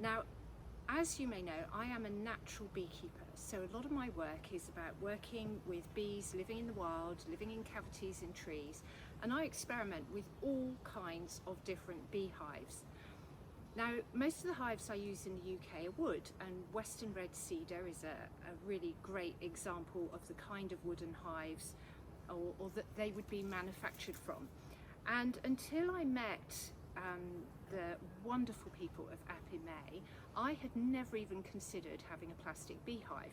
Now, as you may know, I am a natural beekeeper, so a lot of my work is about working with bees living in the wild, living in cavities in trees, and I experiment with all kinds of different beehives. Now, most of the hives I use in the UK are wood, and Western red cedar is a really great example of the kind of wooden hives or that they would be manufactured from. And until I met the wonderful people of Apimaye, I had never even considered having a plastic beehive.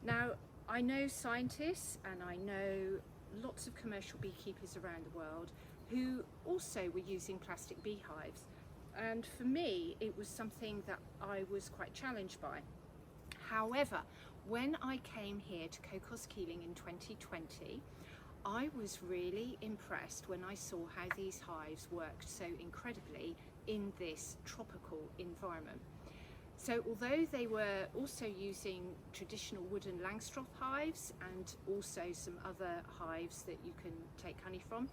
Now, I know scientists and I know lots of commercial beekeepers around the world who also were using plastic beehives. And for me, it was something that I was quite challenged by. However, when I came here to Cocos Keeling in 2020, I was really impressed when I saw how these hives worked so incredibly in this tropical environment. So although they were also using traditional wooden Langstroth hives and also some other hives that you can take honey from,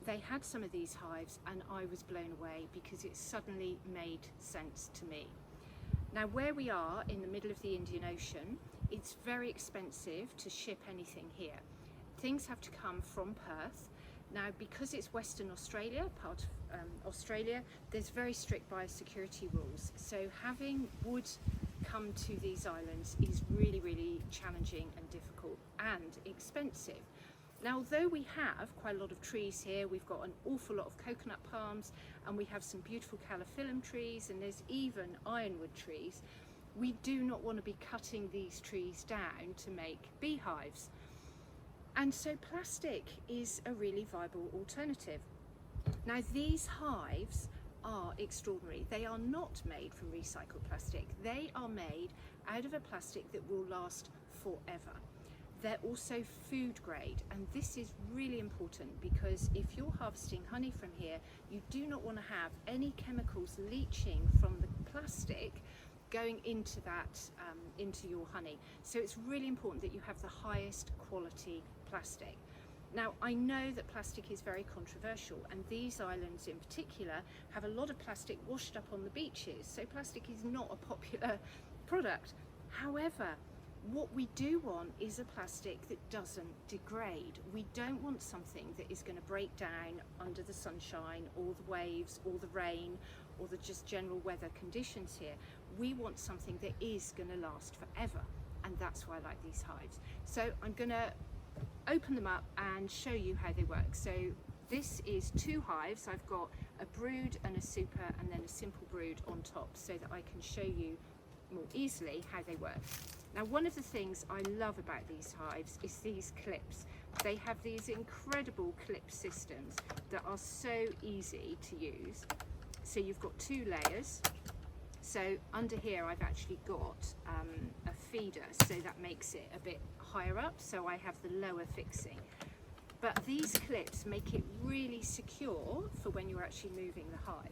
they had some of these hives and I was blown away because it suddenly made sense to me. Now, where we are in the middle of the Indian Ocean, it's very expensive to ship anything here. Things have to come from Perth. Now, because it's Western Australia, part of Australia, there's very strict biosecurity rules. So having wood come to these islands is really, really challenging and difficult and expensive. Now, although we have quite a lot of trees here, we've got an awful lot of coconut palms and we have some beautiful calophyllum trees and there's even ironwood trees, we do not want to be cutting these trees down to make beehives. And so plastic is a really viable alternative. Now, these hives are extraordinary. They are not made from recycled plastic. They are made out of a plastic that will last forever. They're also food grade, and this is really important because if you're harvesting honey from here, you do not want to have any chemicals leaching from the plastic going into that, into your honey. So it's really important that you have the highest quality plastic. Now, I know that plastic is very controversial, and these islands in particular have a lot of plastic washed up on the beaches, so plastic is not a popular product. However, what we do want is a plastic that doesn't degrade. We don't want something that is going to break down under the sunshine or the waves or the rain or the just general weather conditions here. We want something that is going to last forever, and that's why I like these hives. So I'm going to open them up and show you how they work. So this is two hives. I've got a brood and a super and then a simple brood on top so that I can show you more easily how they work. Now, one of the things I love about these hives is these clips. They have these incredible clip systems that are so easy to use. So you've got two layers. So under here I've actually got a feeder, so that makes it a bit higher up, so I have the lower fixing. But these clips make it really secure for when you're actually moving the hive.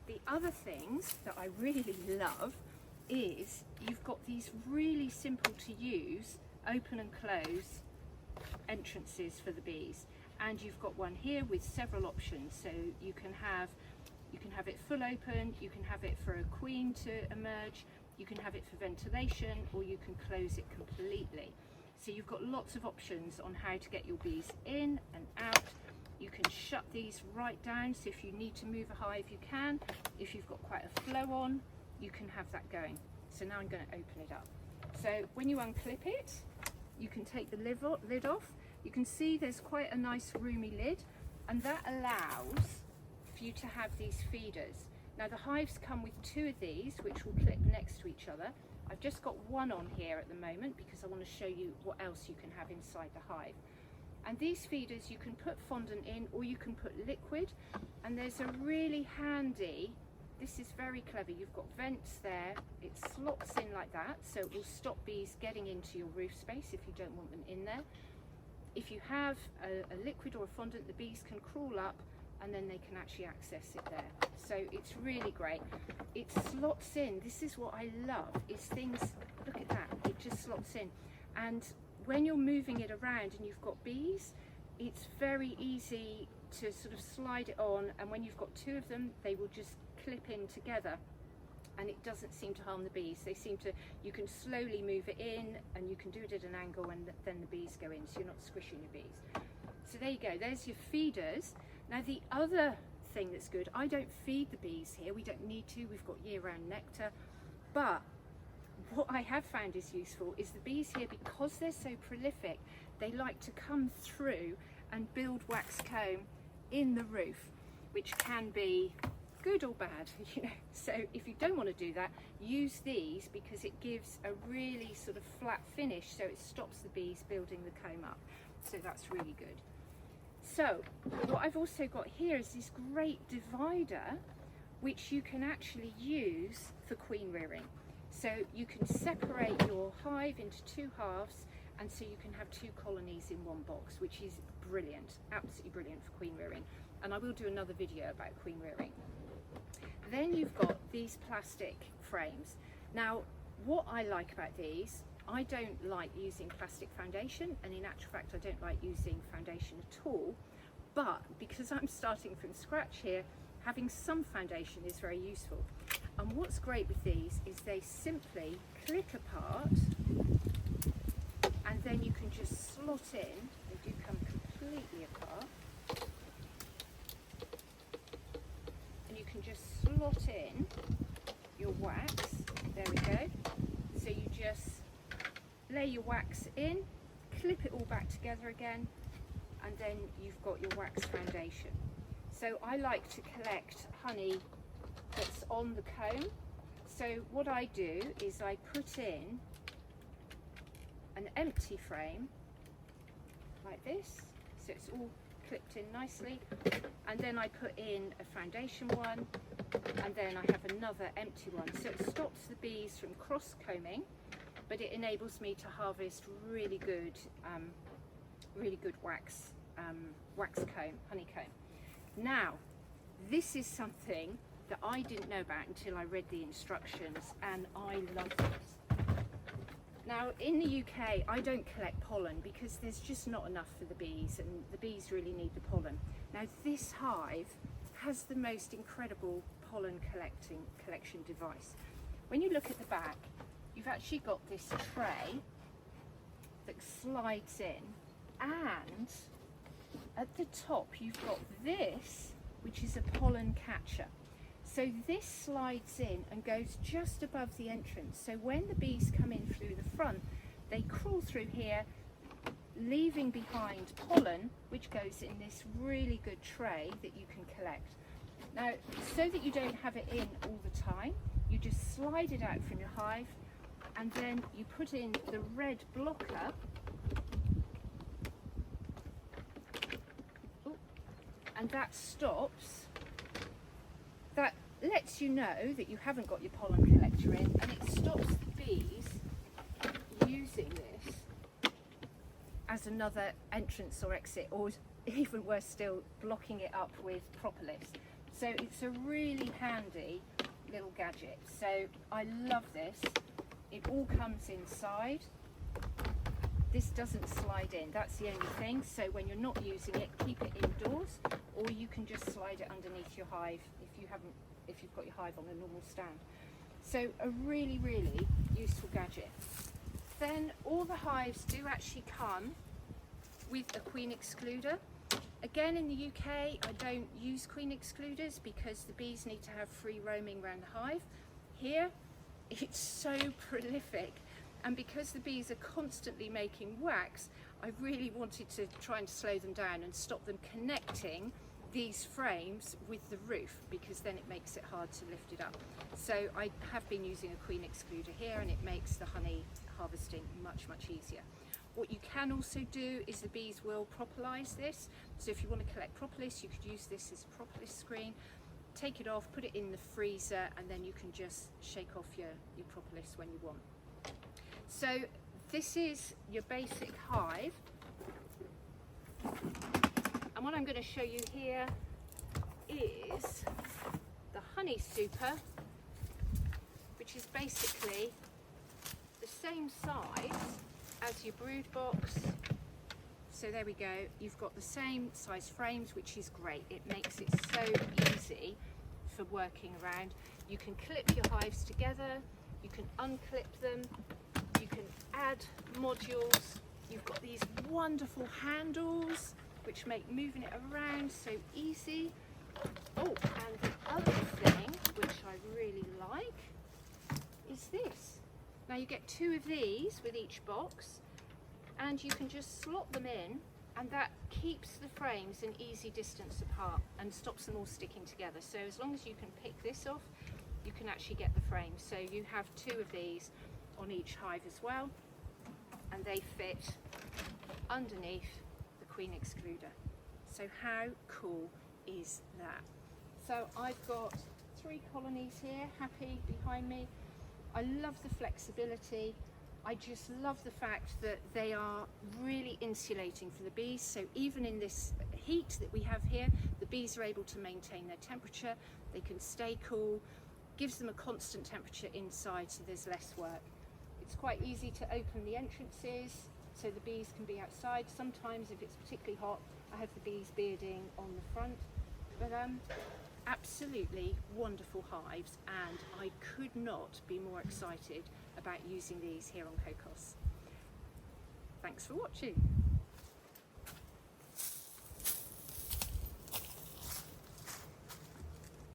The other things that I really love is you've got these really simple to use open and close entrances for the bees, and you've got one here with several options. So you can have it full open, you can have it for a queen to emerge, you can have it for ventilation, or you can close it completely. So you've got lots of options on how to get your bees in and out. You can shut these right down, so if you need to move a hive you can. If you've got quite a flow on, you can have that going. So now I'm going to open it up. So when you unclip it, you can take the lid off. You can see there's quite a nice roomy lid, and that allows for you to have these feeders. Now, the hives come with two of these which will clip next to each other. I've just got one on here at the moment because I want to show you what else you can have inside the hive. And these feeders, you can put fondant in or you can put liquid, and there's a really handy, this is very clever, you've got vents there, it slots in like that, so it will stop bees getting into your roof space if you don't want them in there. If you have a liquid or a fondant, the bees can crawl up and then they can actually access it there. So it's really great. It slots in. This is what I love, is things, look at that, it just slots in. And when you're moving it around and you've got bees, it's very easy to sort of slide it on, and when you've got two of them, they will just clip in together. and it doesn't seem to harm the bees. They seem to, you can slowly move it in, and you can do it at an angle, and then the bees go in, so you're not squishing your bees. So there you go, there's your feeders. Now the other thing that's good, I don't feed the bees here, we don't need to, we've got year-round nectar, but what I have found is useful is the bees here, because they're so prolific, they like to come through and build wax comb in the roof, which can be good or bad, you know. So if you don't want to do that, use these, because it gives a really sort of flat finish, so it stops the bees building the comb up. So that's really good. So what I've also got here is this great divider, which you can actually use for queen rearing. So you can separate your hive into two halves, and so you can have two colonies in one box, which is brilliant, absolutely brilliant for queen rearing. And I will do another video about queen rearing. Then you've got these plastic frames. Now, what I like about these, I don't like using plastic foundation, and in actual fact I don't like using foundation at all, but because I'm starting from scratch here, having some foundation is very useful. And what's great with these is they simply click apart, and then you can just slot in. They do come completely apart, and you can just slot in your wax. There we go. So you just lay your wax in, clip it all back together again, and then you've got your wax foundation. So I like to collect honey that's on the comb. So what I do is I put in an empty frame like this, so it's all clipped in nicely, and then I put in a foundation one, and then I have another empty one. So it stops the bees from cross combing, but it enables me to harvest really good wax comb, honeycomb. Now, this is something that I didn't know about until I read the instructions, and I love this. Now, in the UK, I don't collect pollen because there's just not enough for the bees, and the bees really need the pollen. Now, this hive has the most incredible pollen collection device. When you look at the back, you've actually got this tray that slides in, and at the top you've got this, which is a pollen catcher. So this slides in and goes just above the entrance. So when the bees come in through the front, they crawl through here, leaving behind pollen, which goes in this really good tray that you can collect. Now, so that you don't have it in all the time, you just slide it out from your hive, and then you put in the red blocker, and that stops. That lets you know that you haven't got your pollen collector in, and it stops the bees using this as another entrance or exit, or even worse still, blocking it up with propolis. So it's a really handy little gadget. So I love this. It all comes inside. This doesn't slide in, that's the only thing. So when you're not using it, keep it indoors, or you can just slide it underneath your hive if you've got your hive on a normal stand. So a really, really useful gadget. Then all the hives do actually come with a queen excluder. Again, in the UK, I don't use queen excluders because the bees need to have free roaming around the hive. Here, it's so prolific, and because the bees are constantly making wax, I really wanted to try and slow them down and stop them connecting these frames with the roof, because then it makes it hard to lift it up. So I have been using a queen excluder here, and it makes the honey harvesting much easier. What you can also do is the bees will propolis this. So if you want to collect propolis, you could use this as a propolis screen. Take it off, put it in the freezer, and then you can just shake off your propolis when you want. So this is your basic hive. And what I'm going to show you here is the honey super, which is basically the same size as your brood box. So there we go, you've got the same size frames, which is great. It makes it so easy for working around. You can clip your hives together, you can unclip them, you can add modules. You've got these wonderful handles which make moving it around so easy. Oh, and the other thing which I really like is this. Now you get 2 of these with each box, and you can just slot them in, and that keeps the frames an easy distance apart and stops them all sticking together. So as long as you can pick this off, you can actually get the frame. So you have 2 of these on each hive as well, and they fit underneath the queen excluder. So how cool is that? So I've got 3 colonies here, happy behind me. I love the flexibility. I just love the fact that they are really insulating for the bees. So even in this heat that we have here, the bees are able to maintain their temperature. They can stay cool, gives them a constant temperature inside, so there's less work. It's quite easy to open the entrances so the bees can be outside. Sometimes if it's particularly hot, I have the bees bearding on the front. But absolutely wonderful hives, and I could not be more excited about using these here on Cocos. Thanks for watching.